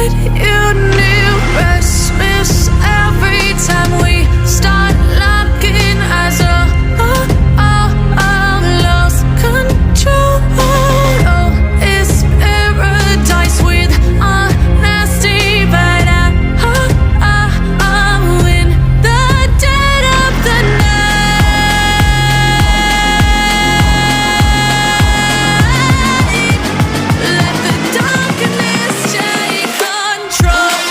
that you knew. Restless every time we start looking as a lost control. Oh, it's paradise with honesty, but I'm in the dead of the night. Let the darkness take control.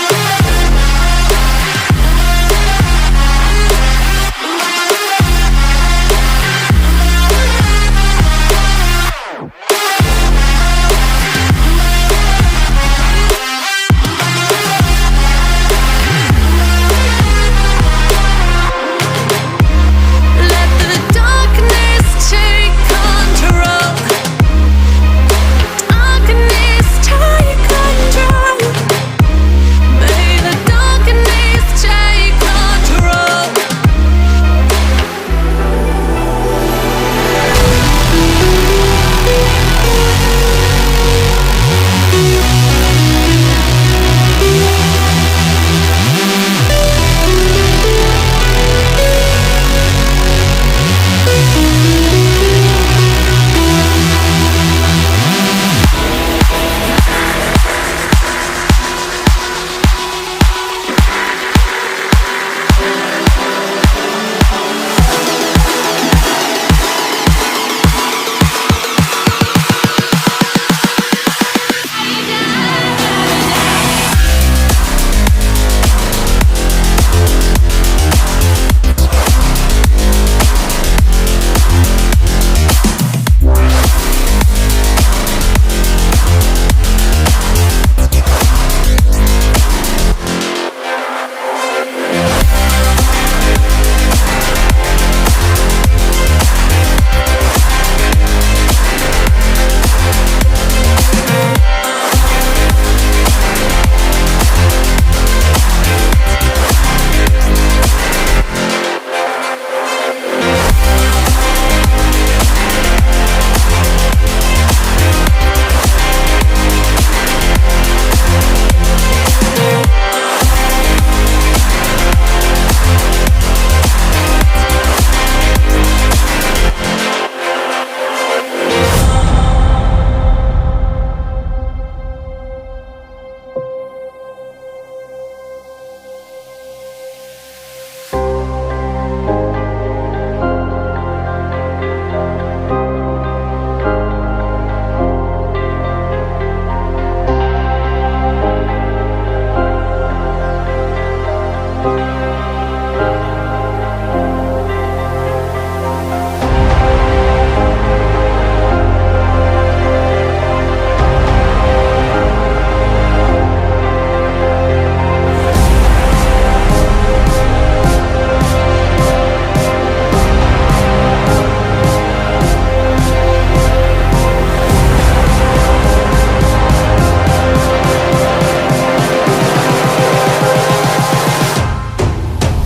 Let the darkness take control. Darkness take control. May the darkness take control.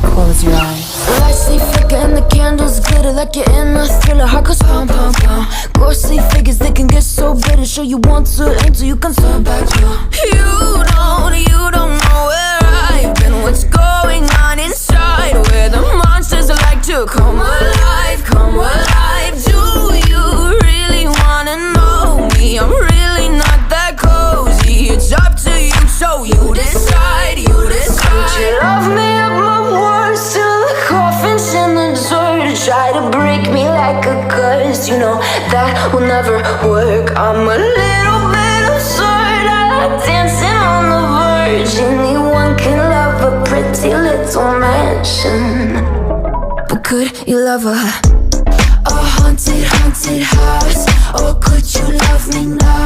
Close your eyes. Lights they flicker and the candles glitter like you're in a thriller. Heart goes pound, pound, pound. Ghostly figures, they can get so bitter. Show you want to until you can turn back. You don't know where I've been. What's going on inside? Where the monsters like to come alive, come alive. Do you really wanna know me? I'm really not that cozy. It's up to you, so you decide, you decide. Would you love me up my worst till the coffin's in the dirt? Try to break me like a curse, you know that will never work. I'm a little bit absurd. I like dancing on the verge. Anyone can love a pretty little mansion, but could you love a haunted, haunted house? Or could you love me now?